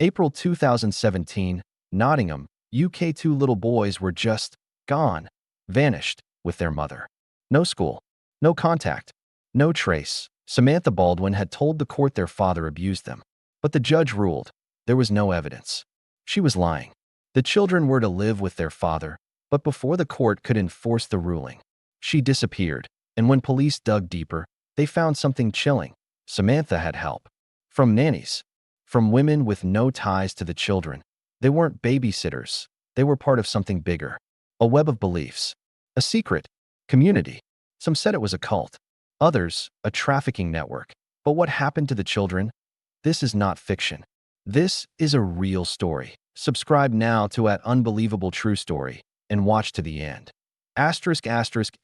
April 2017, Nottingham, UK. Two little boys were just gone, vanished with their mother. No school, no contact, no trace. Samantha Baldwin had told the court their father abused them. But the judge ruled there was no evidence. She was lying. The children were to live with their father, but before the court could enforce the ruling, she disappeared. And when police dug deeper, they found something chilling. Samantha had help. From nannies. From women with no ties to the children. They weren't babysitters. They were part of something bigger. A web of beliefs. A secret. Community. Some said it was a cult. Others, a trafficking network. But what happened to the children? This is not fiction. This is a real story. Subscribe now to @Unbelievable True Story and watch to the end.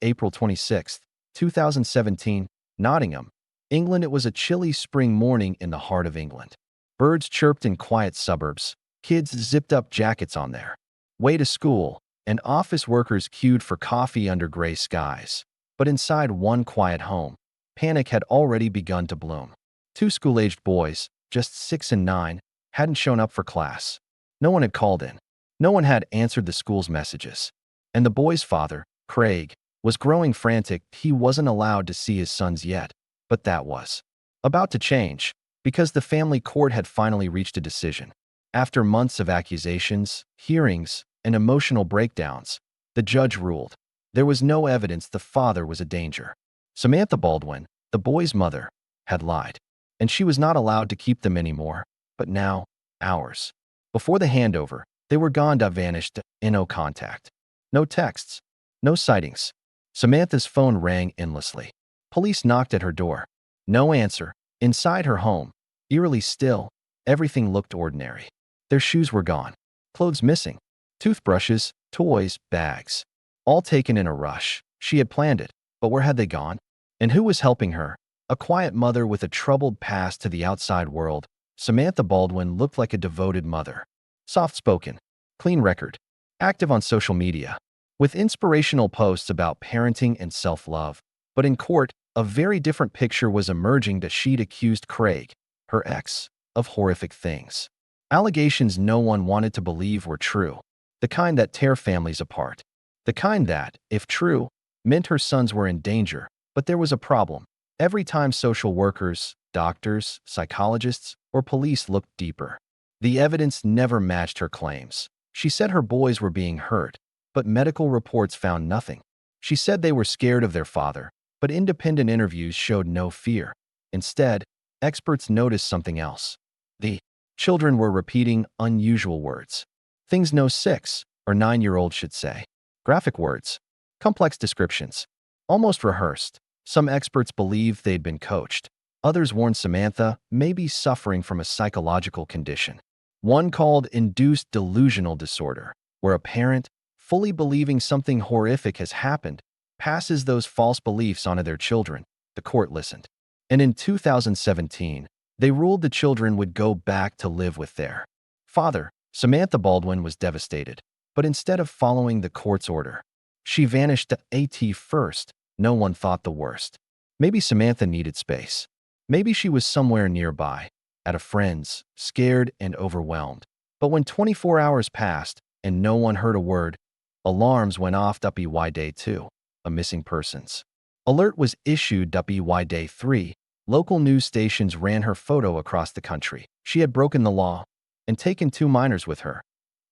April 26, 2017, Nottingham, England. It was a chilly spring morning in the heart of England. Birds chirped in quiet suburbs. Kids zipped up jackets on their way to school, and office workers queued for coffee under gray skies. But inside one quiet home, panic had already begun to bloom. Two school-aged boys, just 6 and 9, hadn't shown up for class. No one had called in. No one had answered the school's messages. And the boy's father, Craig, was growing frantic. He wasn't allowed to see his sons yet, but that was about to change, because the family court had finally reached a decision. After months of accusations, hearings, and emotional breakdowns, the judge ruled there was no evidence the father was a danger. Samantha Baldwin, the boy's mother, had lied, and she was not allowed to keep them anymore. But now, hours before the handover, they were gone, vanished, and no contact. No texts, no sightings. Samantha's phone rang endlessly. Police knocked at her door. No answer. Inside her home, eerily still, everything looked ordinary. Their shoes were gone, clothes missing, toothbrushes, toys, bags. All taken in a rush. She had planned it, but where had they gone? And who was helping her? A quiet mother with a troubled past to the outside world, Samantha Baldwin looked like a devoted mother. Soft-spoken, clean record, active on social media, with inspirational posts about parenting and self-love. But in court, a very different picture was emerging. She'd accused Craig, her ex, of horrific things. Allegations no one wanted to believe were true. The kind that tear families apart. The kind that, if true, meant her sons were in danger. But there was a problem. Every time social workers, doctors, psychologists, or police looked deeper, the evidence never matched her claims. She said her boys were being hurt, but medical reports found nothing. She said they were scared of their father, but independent interviews showed no fear. Instead, experts noticed something else. The children were repeating unusual words. Things no 6 or 9-year-old should say. Graphic words. Complex descriptions. Almost rehearsed. Some experts believed they'd been coached. Others warned Samantha may be suffering from a psychological condition. One called induced delusional disorder, where a parent, fully believing something horrific has happened, passes those false beliefs onto their children. The court listened. And in 2017, they ruled the children would go back to live with their father. Samantha Baldwin was devastated. But instead of following the court's order, she vanished at first. No one thought the worst. Maybe Samantha needed space. Maybe she was somewhere nearby, at a friend's, scared and overwhelmed. But when 24 hours passed and no one heard a word, alarms went off. By day 2, a missing persons alert was issued. By day 3, local news stations ran her photo across the country. She had broken the law and taken 2 minors with her.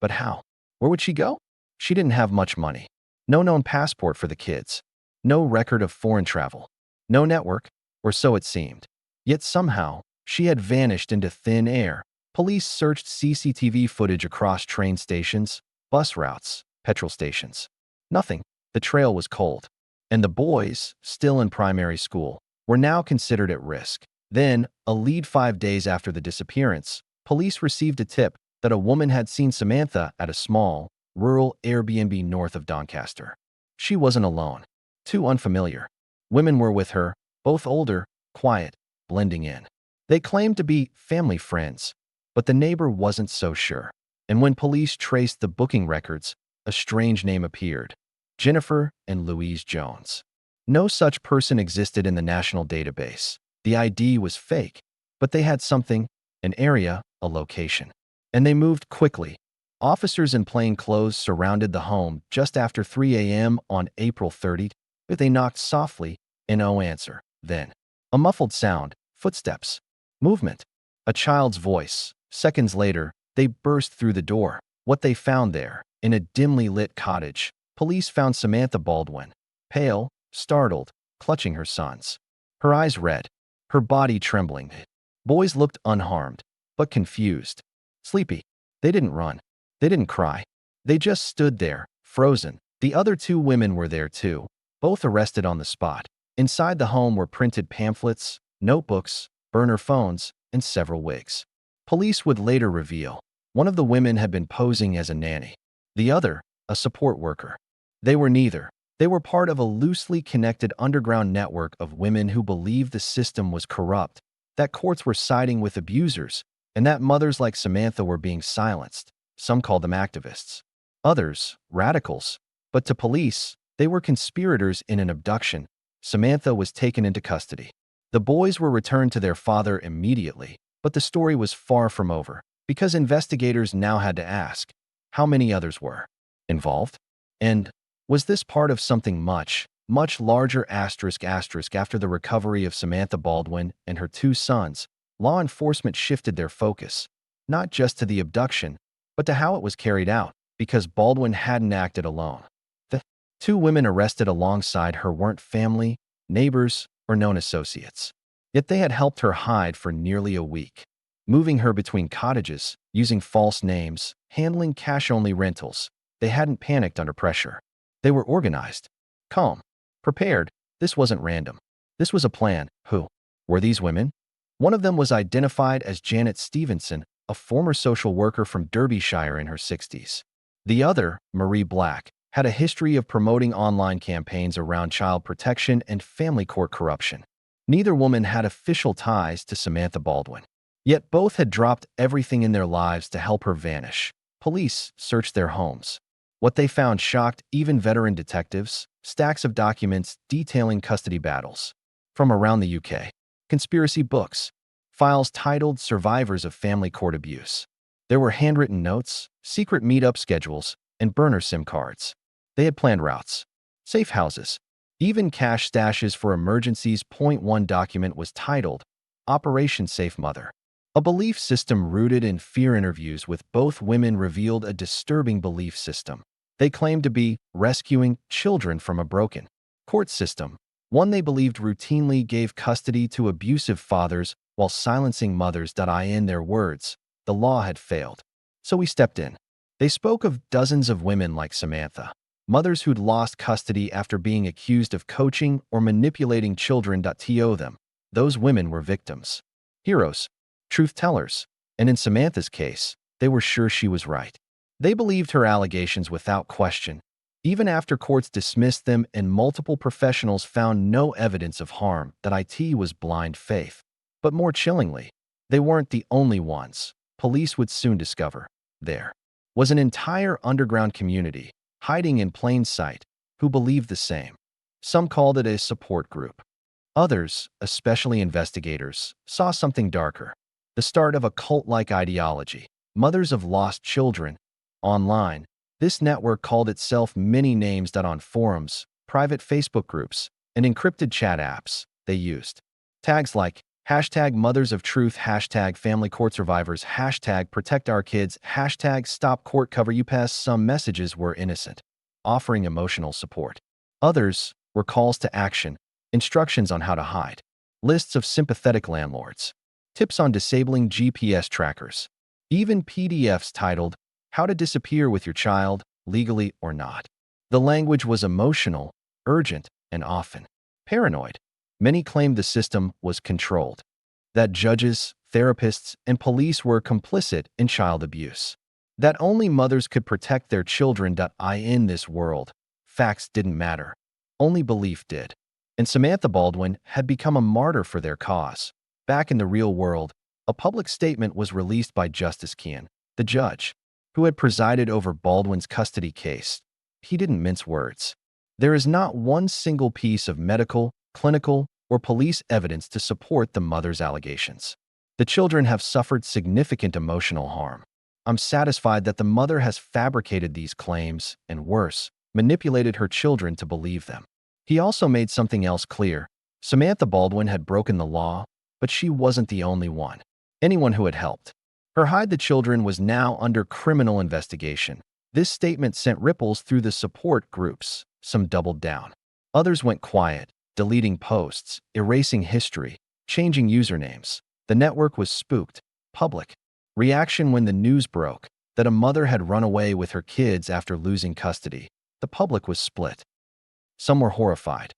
But how? Where would she go? She didn't have much money. No known passport for the kids. No record of foreign travel. No network, or so it seemed. Yet somehow, she had vanished into thin air. Police searched CCTV footage across train stations, bus routes, petrol stations. Nothing. The trail was cold. And the boys, still in primary school, were now considered at risk. Then, a lead 5 days after the disappearance, police received a tip that a woman had seen Samantha at a small, rural Airbnb north of Doncaster. She wasn't alone. 2 unfamiliar women were with her, both older, quiet, blending in. They claimed to be family friends, but the neighbor wasn't so sure. And when police traced the booking records, a strange name appeared: Jennifer and Louise Jones. No such person existed in the national database. The ID was fake, but they had something: an area, a location. And they moved quickly. Officers in plain clothes surrounded the home just after 3 a.m. on April 30th. They knocked softly, and no answer. Then, a muffled sound, footsteps, movement, a child's voice. Seconds later, they burst through the door. What they found there, in a dimly lit cottage, police found Samantha Baldwin, pale, startled, clutching her sons. Her eyes red, her body trembling. Boys looked unharmed, but confused. Sleepy. They didn't run. They didn't cry. They just stood there, frozen. The other two women were there too, both arrested on the spot. Inside the home were printed pamphlets, notebooks, burner phones, and several wigs. Police would later reveal one of the women had been posing as a nanny, the other, a support worker. They were neither. They were part of a loosely connected underground network of women who believed the system was corrupt, that courts were siding with abusers, and that mothers like Samantha were being silenced. Some called them activists, others radicals. But to police, they were conspirators in an abduction. Samantha was taken into custody. The boys were returned to their father immediately, but the story was far from over, because investigators now had to ask, how many others were involved? And was this part of something much, much larger? After the recovery of Samantha Baldwin and her two sons, law enforcement shifted their focus, not just to the abduction, but to how it was carried out, because Baldwin hadn't acted alone. The two women arrested alongside her weren't family, neighbors, or known associates. Yet they had helped her hide for nearly a week, moving her between cottages, using false names, handling cash-only rentals. They hadn't panicked under pressure. They were organized, calm, prepared. This wasn't random. This was a plan. Who were these women? One of them was identified as Janet Stevenson, a former social worker from Derbyshire in her 60s. The other, Marie Black, had a history of promoting online campaigns around child protection and family court corruption. Neither woman had official ties to Samantha Baldwin. Yet both had dropped everything in their lives to help her vanish. Police searched their homes. What they found shocked even veteran detectives: stacks of documents detailing custody battles from around the UK, conspiracy books, files titled Survivors of Family Court Abuse. There were handwritten notes, secret meetup schedules, and burner SIM cards. They had planned routes, safe houses, even cash stashes for emergencies. One document was titled Operation Safe Mother. A belief system rooted in fear. Interviews with both women revealed a disturbing belief system. They claimed to be rescuing children from a broken court system, one they believed routinely gave custody to abusive fathers while silencing mothers. In their words, the law had failed. So we stepped in. They spoke of dozens of women like Samantha, mothers who'd lost custody after being accused of coaching or manipulating children. To them, those women were victims, heroes, truth-tellers, and in Samantha's case, they were sure she was right. They believed her allegations without question, even after courts dismissed them and multiple professionals found no evidence of harm. It was blind faith. But more chillingly, they weren't the only ones. Police would soon discover there was an entire underground community, hiding in plain sight, who believed the same. Some called it a support group. Others, especially investigators, saw something darker: the start of a cult-like ideology. Mothers of lost children. Online, this network called itself many names. On forums, private Facebook groups, and encrypted chat apps, they used tags like #MothersOfTruth, #FamilyCourtSurvivors, #ProtectOurKids, #StopCourtCover. Some messages were innocent, offering emotional support. Others were calls to action, instructions on how to hide, lists of sympathetic landlords, tips on disabling GPS trackers, even PDFs titled How to Disappear with Your Child, Legally or Not. The language was emotional, urgent, and often paranoid. Many claimed the system was controlled, that judges, therapists, and police were complicit in child abuse, that only mothers could protect their children. In this world, facts didn't matter. Only belief did. And Samantha Baldwin had become a martyr for their cause. Back in the real world, a public statement was released by Justice Kean, the judge, who had presided over Baldwin's custody case. He didn't mince words. There is not one single piece of medical, clinical, or police evidence to support the mother's allegations. The children have suffered significant emotional harm. I'm satisfied that the mother has fabricated these claims, and worse, manipulated her children to believe them. He also made something else clear. Samantha Baldwin had broken the law, but she wasn't the only one. Anyone who had helped her hide the children was now under criminal investigation. This statement sent ripples through the support groups. Some doubled down. Others went quiet, deleting posts, erasing history, changing usernames. The network was spooked. Public reaction when the news broke that a mother had run away with her kids after losing custody. The public was split. Some were horrified.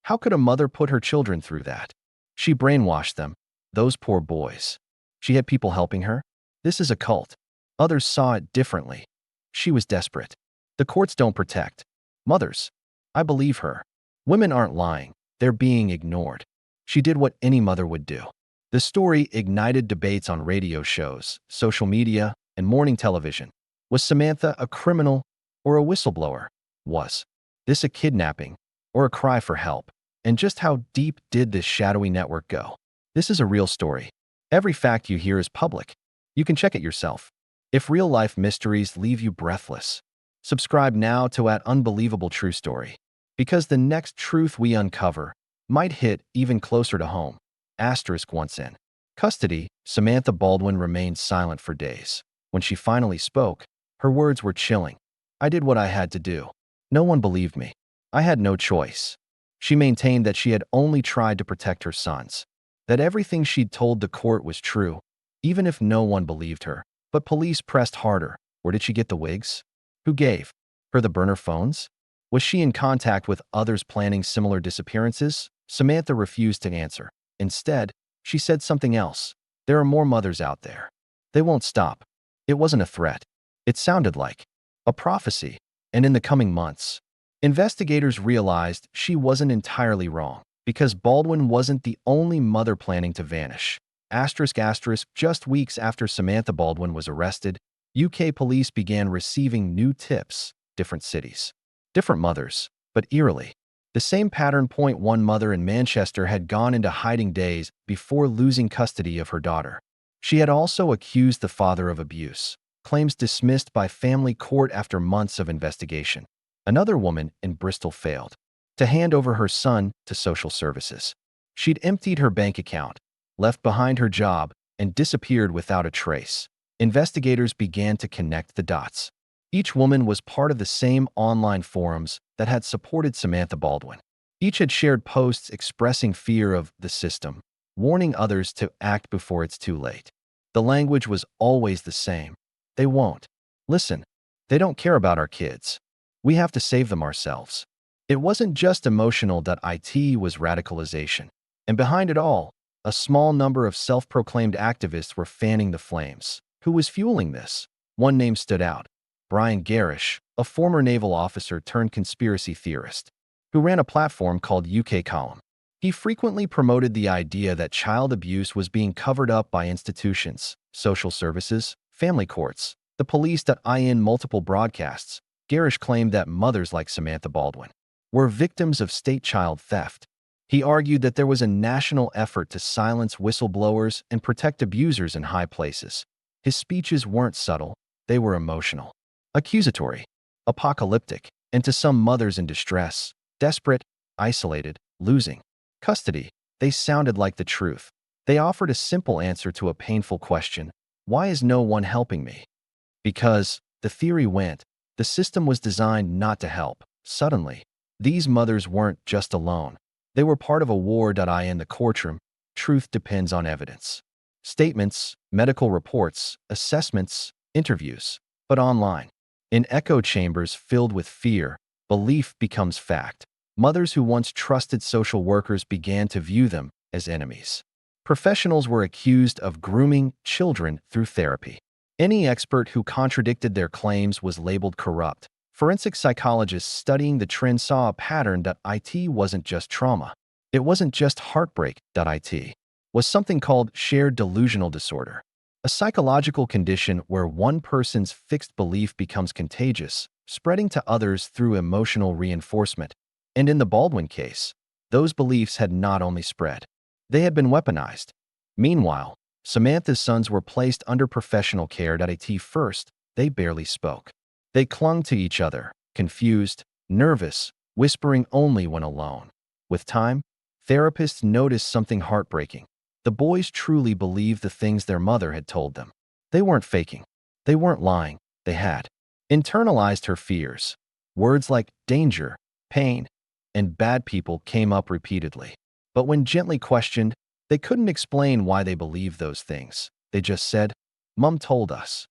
How could a mother put her children through that? She brainwashed them. Those poor boys. She had people helping her? This is a cult. Others saw it differently. She was desperate. The courts don't protect mothers. I believe her. Women aren't lying. They're being ignored. She did what any mother would do. The story ignited debates on radio shows, social media, and morning television. Was Samantha a criminal or a whistleblower? Was this a kidnapping or a cry for help? And just how deep did this shadowy network go? This is a real story. Every fact you hear is public. You can check it yourself. If real-life mysteries leave you breathless, subscribe now to @Unbelievable True Story, because the next truth we uncover might hit even closer to home. Once in custody, Samantha Baldwin remained silent for days. When she finally spoke, her words were chilling. I did what I had to do. No one believed me. I had no choice. She maintained that she had only tried to protect her sons, that everything she'd told the court was true, even if no one believed her. But police pressed harder. Where did she get the wigs? Who gave her the burner phones? Was she in contact with others planning similar disappearances? Samantha refused to answer. Instead, she said something else. There are more mothers out there. They won't stop. It wasn't a threat. It sounded like a prophecy. And in the coming months, investigators realized she wasn't entirely wrong, because Baldwin wasn't the only mother planning to vanish. Just weeks after Samantha Baldwin was arrested, UK police began receiving new tips. Different cities, different mothers, but eerily, the same pattern. One mother in Manchester had gone into hiding days before losing custody of her daughter. She had also accused the father of abuse, claims dismissed by family court after months of investigation. Another woman in Bristol failed to hand over her son to social services. She'd emptied her bank account, left behind her job, and disappeared without a trace. Investigators began to connect the dots. Each woman was part of the same online forums that had supported Samantha Baldwin. Each had shared posts expressing fear of the system, warning others to act before it's too late. The language was always the same. They won't listen. They don't care about our kids. We have to save them ourselves. It wasn't just emotional.it was radicalization. And behind it all, a small number of self-proclaimed activists were fanning the flames. Who was fueling this? One name stood out. Brian Garish, a former naval officer turned conspiracy theorist, who ran a platform called UK Column. He frequently promoted the idea that child abuse was being covered up by institutions, social services, family courts, the police. In multiple broadcasts, Garish claimed that mothers like Samantha Baldwin were victims of state child theft. He argued that there was a national effort to silence whistleblowers and protect abusers in high places. His speeches weren't subtle, they were emotional, accusatory, apocalyptic, and to some mothers in distress, desperate, isolated, losing custody, they sounded like the truth. They offered a simple answer to a painful question: why is no one helping me? Because, the theory went, the system was designed not to help. Suddenly, these mothers weren't just alone. They were part of a war. In the courtroom, truth depends on evidence. Statements, medical reports, assessments, interviews. But online, in echo chambers filled with fear, belief becomes fact. Mothers who once trusted social workers began to view them as enemies. Professionals were accused of grooming children through therapy. Any expert who contradicted their claims was labeled corrupt. Forensic psychologists studying the trend saw a pattern. It wasn't just trauma. It wasn't just heartbreak. It was something called shared delusional disorder, a psychological condition where one person's fixed belief becomes contagious, spreading to others through emotional reinforcement. And in the Baldwin case, those beliefs had not only spread, they had been weaponized. Meanwhile, Samantha's sons were placed under professional care. At first, they barely spoke. They clung to each other, confused, nervous, whispering only when alone. With time, therapists noticed something heartbreaking. The boys truly believed the things their mother had told them. They weren't faking. They weren't lying. They had internalized her fears. Words like danger, pain, and bad people came up repeatedly. But when gently questioned, they couldn't explain why they believed those things. They just said, "Mom told us."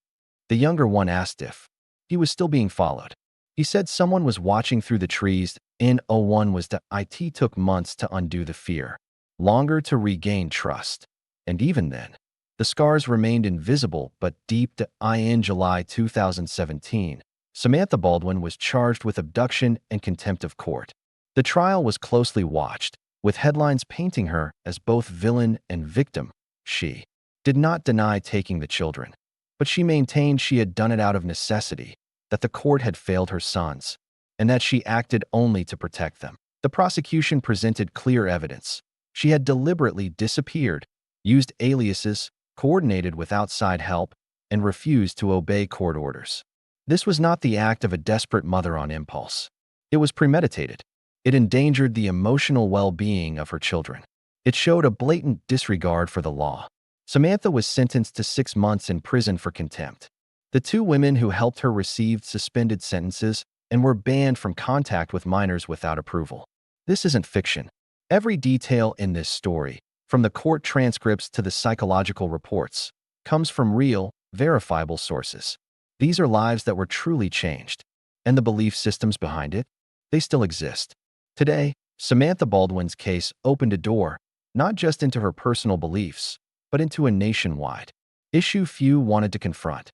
The younger one asked if he was still being followed. He said someone was watching through the trees. In 01 was that it took months to undo the fear, longer to regain trust. And even then, the scars remained invisible but deep. In July 2017, Samantha Baldwin was charged with abduction and contempt of court. The trial was closely watched, with headlines painting her as both villain and victim. She did not deny taking the children, but she maintained she had done it out of necessity, that the court had failed her sons, and that she acted only to protect them. The prosecution presented clear evidence. She had deliberately disappeared, used aliases, coordinated with outside help, and refused to obey court orders. This was not the act of a desperate mother on impulse. It was premeditated. It endangered the emotional well-being of her children. It showed a blatant disregard for the law. Samantha was sentenced to 6 months in prison for contempt. The 2 women who helped her received suspended sentences and were banned from contact with minors without approval. This isn't fiction. Every detail in this story, from the court transcripts to the psychological reports, comes from real, verifiable sources. These are lives that were truly changed. And the belief systems behind it, they still exist. Today, Samantha Baldwin's case opened a door, not just into her personal beliefs, but into a nationwide issue few wanted to confront.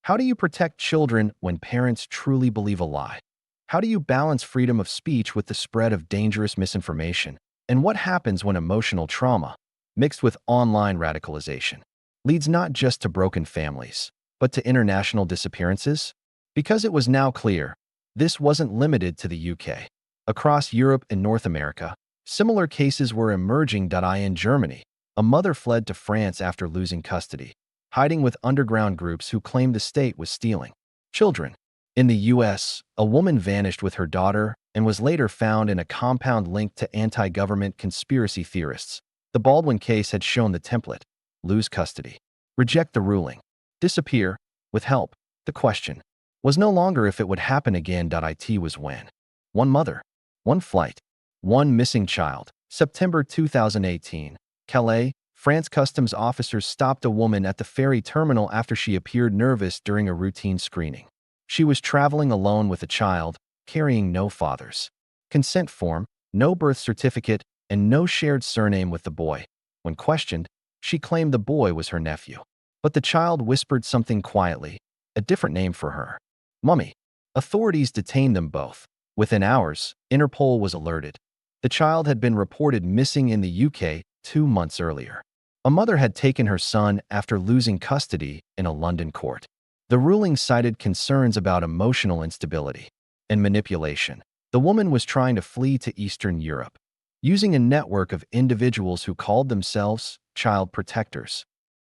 How do you protect children when parents truly believe a lie? How do you balance freedom of speech with the spread of dangerous misinformation? And what happens when emotional trauma, mixed with online radicalization, leads not just to broken families, but to international disappearances? Because it was now clear, this wasn't limited to the UK. Across Europe and North America, similar cases were emerging. In Germany, a mother fled to France after losing custody, hiding with underground groups who claimed the state was stealing children. In the US, a woman vanished with her daughter and was later found in a compound linked to anti-government conspiracy theorists. The Baldwin case had shown the template: lose custody, reject the ruling, disappear with help. The question was no longer if it would happen again. It was when. One mother, one flight, one missing child. September 2018, Calais, France. Customs officers stopped a woman at the ferry terminal after she appeared nervous during a routine screening. She was traveling alone with a child, carrying no father's consent form, no birth certificate, and no shared surname with the boy. When questioned, she claimed the boy was her nephew. But the child whispered something quietly, a different name for her: Mummy. Authorities detained them both. Within hours, Interpol was alerted. The child had been reported missing in the UK 2 months earlier. A mother had taken her son after losing custody in a London court. The ruling cited concerns about emotional instability and manipulation. The woman was trying to flee to Eastern Europe, using a network of individuals who called themselves child protectors.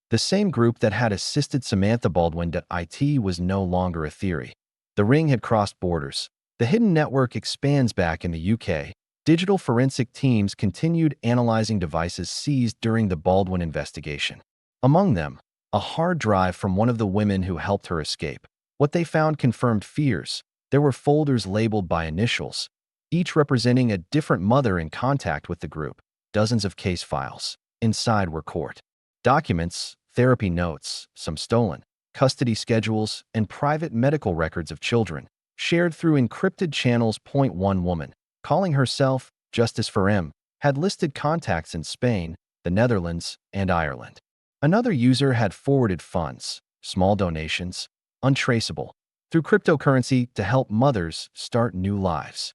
The same group that had assisted Samantha Baldwin. It was no longer a theory. The ring had crossed borders. The hidden network expands. Back in the UK, digital forensic teams continued analyzing devices seized during the Baldwin investigation. Among them, a hard drive from one of the women who helped her escape. What they found confirmed fears. There were folders labeled by initials, each representing a different mother in contact with the group. Dozens of case files. Inside were court documents, therapy notes, some stolen, custody schedules, and private medical records of children, shared through encrypted channels. One woman, calling herself Justice for M, had listed contacts in Spain, the Netherlands, and Ireland. Another user had forwarded funds, small donations, untraceable, through cryptocurrency to help mothers start new lives.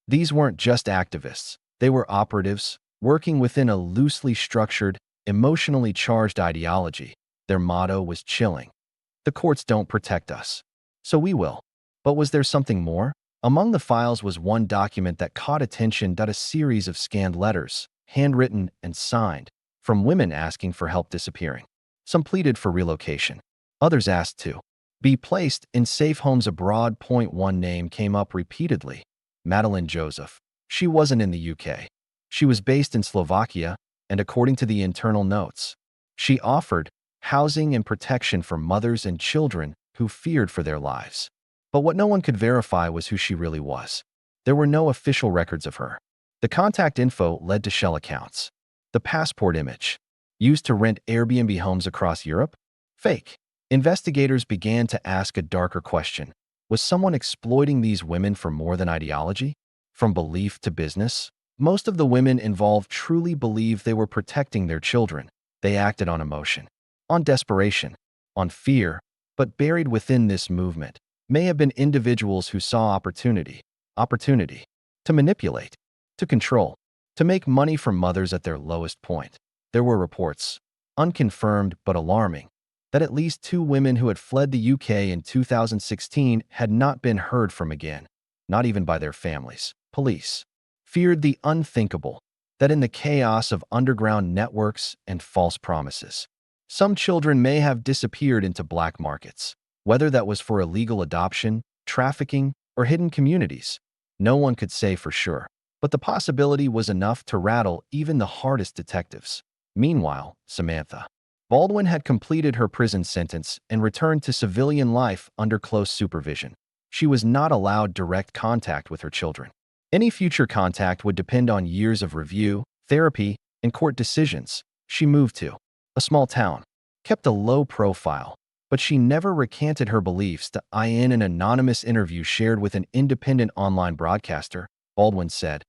These weren't just activists. They were operatives, working within a loosely structured, emotionally charged ideology. Their motto was chilling: the courts don't protect us, so we will. But was there something more? Among the files was one document that caught attention: a series of scanned letters, handwritten and signed, from women asking for help disappearing. Some pleaded for relocation. Others asked to be placed in safe homes abroad. One name came up repeatedly: Madeline Joseph. She wasn't in the UK. She was based in Slovakia, and according to the internal notes, she offered housing and protection for mothers and children who feared for their lives. But what no one could verify was who she really was. There were no official records of her. The contact info led to shell accounts. The passport image, used to rent Airbnb homes across Europe? Fake. Investigators began to ask a darker question. Was someone exploiting these women for more than ideology? From belief to business? Most of the women involved truly believed they were protecting their children. They acted on emotion, on desperation, on fear, but buried within this movement may have been individuals who saw opportunity to manipulate, to control, to make money from mothers at their lowest point. There were reports, unconfirmed but alarming, that at least 2 women who had fled the UK in 2016 had not been heard from again, not even by their families. Police feared the unthinkable, that in the chaos of underground networks and false promises, some children may have disappeared into black markets, whether that was for illegal adoption, trafficking, or hidden communities. No one could say for sure, but the possibility was enough to rattle even the hardest detectives. Meanwhile, Samantha Baldwin had completed her prison sentence and returned to civilian life under close supervision. She was not allowed direct contact with her children. Any future contact would depend on years of review, therapy, and court decisions. She moved to a small town, kept a low profile, but she never recanted her beliefs. In an anonymous interview shared with an independent online broadcaster, Baldwin said,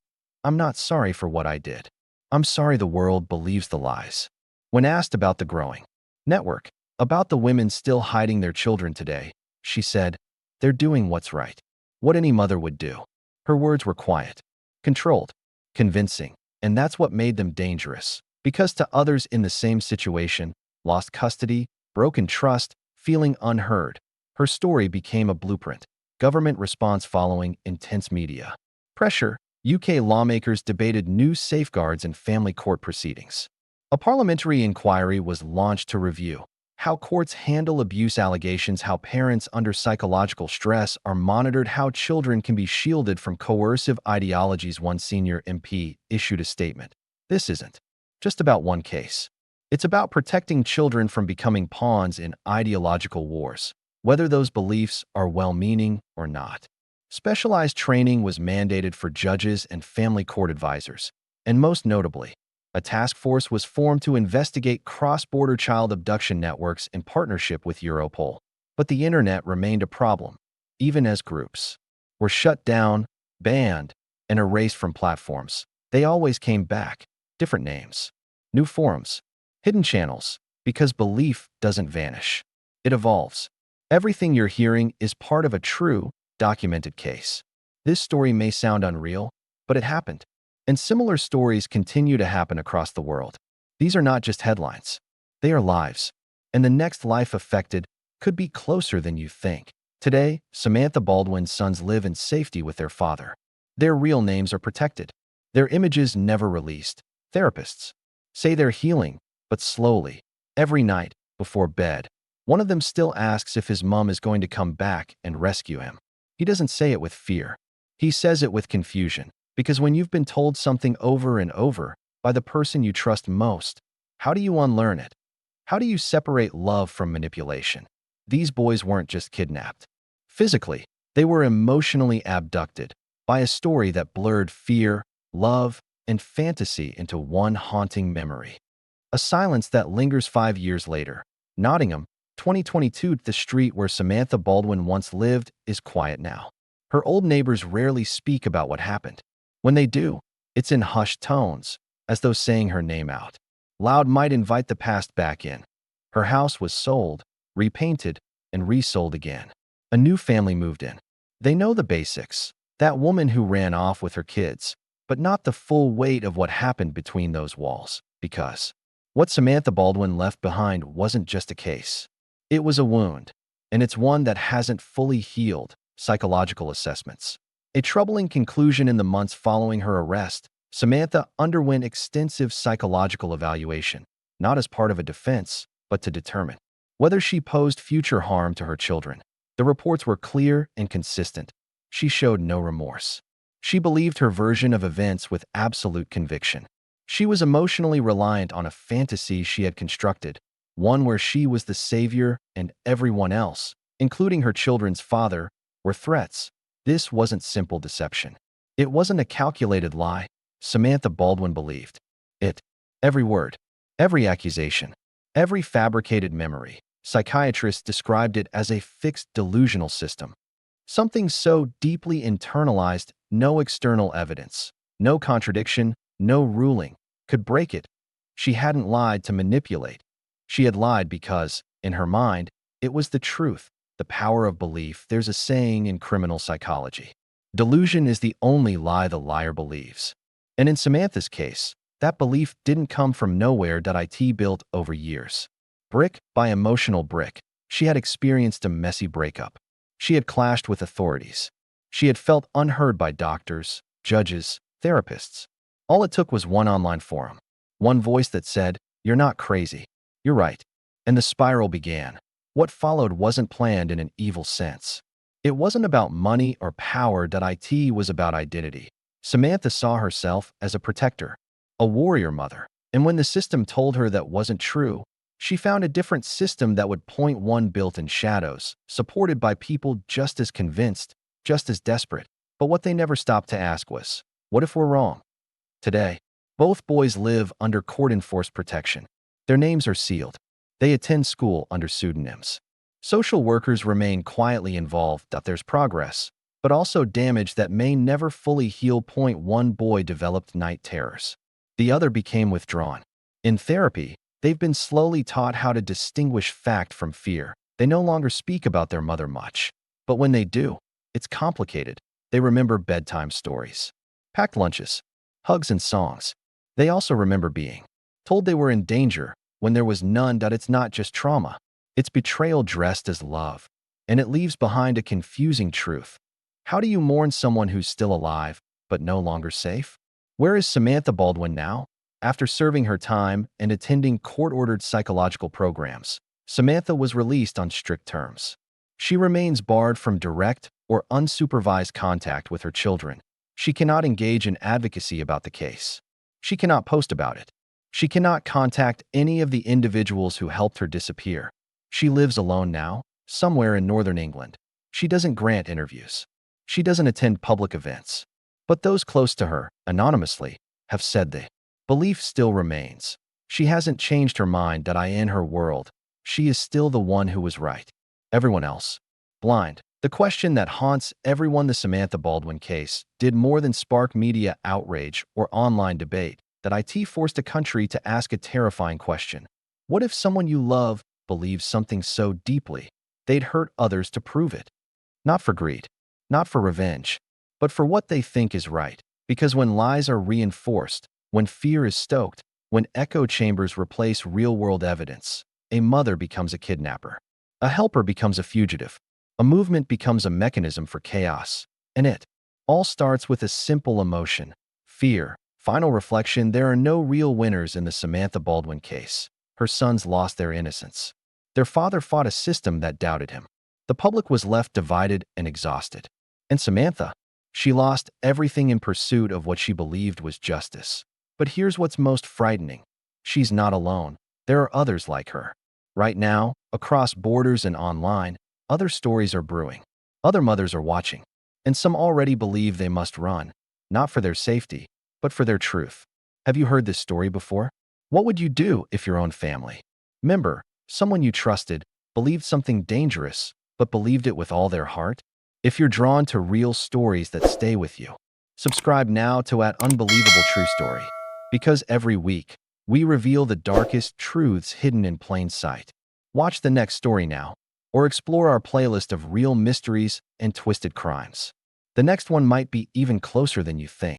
"I'm not sorry for what I did. I'm sorry the world believes the lies." When asked about the growing network, about the women still hiding their children today, she said, "They're doing what's right. What any mother would do." Her words were quiet, controlled, convincing, and that's what made them dangerous. Because to others in the same situation, lost custody, broken trust, feeling unheard, her story became a blueprint. Government response following intense media pressure, UK lawmakers debated new safeguards in family court proceedings. A parliamentary inquiry was launched to review how courts handle abuse allegations, how parents under psychological stress are monitored, how children can be shielded from coercive ideologies. One senior MP issued a statement. "This isn't just about one case. It's about protecting children from becoming pawns in ideological wars, whether those beliefs are well-meaning or not." Specialized training was mandated for judges and family court advisors, and most notably, a task force was formed to investigate cross-border child abduction networks in partnership with Europol. But the internet remained a problem, even as groups were shut down, banned, and erased from platforms. They always came back, different names, new forums, hidden channels, because belief doesn't vanish. It evolves. Everything you're hearing is part of a true, documented case. This story may sound unreal, but it happened. And similar stories continue to happen across the world. These are not just headlines. They are lives. And the next life affected could be closer than you think. Today, Samantha Baldwin's sons live in safety with their father. Their real names are protected. Their images never released. Therapists say they're healing, but slowly, every night, before bed. One of them still asks if his mom is going to come back and rescue him. He doesn't say it with fear. He says it with confusion. Because when you've been told something over and over by the person you trust most, how do you unlearn it? How do you separate love from manipulation? These boys weren't just kidnapped. Physically, they were emotionally abducted by a story that blurred fear, love, and fantasy into one haunting memory. A silence that lingers 5 years later. Nottingham, 2022. The street where Samantha Baldwin once lived is quiet now. Her old neighbors rarely speak about what happened. When they do, it's in hushed tones, as though saying her name out loud might invite the past back in. Her house was sold, repainted, and resold again. A new family moved in. They know the basics. That woman who ran off with her kids, but not the full weight of what happened between those walls. Because what Samantha Baldwin left behind wasn't just a case. It was a wound, and it's one that hasn't fully healed. Psychological assessments. A troubling conclusion. In the months following her arrest, Samantha underwent extensive psychological evaluation, not as part of a defense, but to determine whether she posed future harm to her children. The reports were clear and consistent. She showed no remorse. She believed her version of events with absolute conviction. She was emotionally reliant on a fantasy she had constructed, one where she was the savior and everyone else, including her children's father, were threats. This wasn't simple deception. It wasn't a calculated lie. Samantha Baldwin believed it. Every word, every accusation, every fabricated memory. Psychiatrists described it as a fixed delusional system. Something so deeply internalized, no external evidence, no contradiction, no ruling could break it. She hadn't lied to manipulate. She had lied because, in her mind, it was the truth, the power of belief. There's a saying in criminal psychology: delusion is the only lie the liar believes. And in Samantha's case, that belief didn't come from nowhere. It built over years. Brick by emotional brick, she had experienced a messy breakup. She had clashed with authorities. She had felt unheard by doctors, judges, therapists. All it took was one online forum, one voice that said, "You're not crazy. You're right." And the spiral began. What followed wasn't planned in an evil sense. It wasn't about money or power. It was about identity. Samantha saw herself as a protector, a warrior mother. And when the system told her that wasn't true, she found a different system that would point one built in shadows, supported by people just as convinced, just as desperate. But what they never stopped to ask was, what if we're wrong? Today, both boys live under court-enforced protection. Their names are sealed. They attend school under pseudonyms. Social workers remain quietly involved. There's progress, but also damage that may never fully heal. One boy developed night terrors. The other became withdrawn. In therapy, they've been slowly taught how to distinguish fact from fear. They no longer speak about their mother much. But when they do, it's complicated. They remember bedtime stories, packed lunches, hugs and songs. They also remember being told they were in danger when there was none. It's not just trauma. It's betrayal dressed as love. And it leaves behind a confusing truth. How do you mourn someone who's still alive, but no longer safe? Where is Samantha Baldwin now? After serving her time and attending court-ordered psychological programs, Samantha was released on strict terms. She remains barred from direct or unsupervised contact with her children. She cannot engage in advocacy about the case. She cannot post about it. She cannot contact any of the individuals who helped her disappear. She lives alone now, somewhere in northern England. She doesn't grant interviews. She doesn't attend public events. But those close to her, anonymously, have said the belief still remains. She hasn't changed her mind. In her world, she is still the one who was right. Everyone else, blind. The question that haunts everyone: the Samantha Baldwin case did more than spark media outrage or online debate. It forced a country to ask a terrifying question. What if someone you love believes something so deeply, they'd hurt others to prove it? Not for greed, not for revenge, but for what they think is right. Because when lies are reinforced, when fear is stoked, when echo chambers replace real-world evidence, a mother becomes a kidnapper. A helper becomes a fugitive. A movement becomes a mechanism for chaos. And it all starts with a simple emotion: fear. Final reflection: there are no real winners in the Samantha Baldwin case. Her sons lost their innocence. Their father fought a system that doubted him. The public was left divided and exhausted. And Samantha, she lost everything in pursuit of what she believed was justice. But here's what's most frightening: she's not alone. There are others like her. Right now, across borders and online, other stories are brewing. Other mothers are watching. And some already believe they must run, not for their safety, but for their truth. Have you heard this story before? What would you do if your own family member, someone you trusted, believed something dangerous, but believed it with all their heart? If you're drawn to real stories that stay with you, subscribe now to @Unbelievable True Story. Because every week, we reveal the darkest truths hidden in plain sight. Watch the next story now, or explore our playlist of real mysteries and twisted crimes. The next one might be even closer than you think.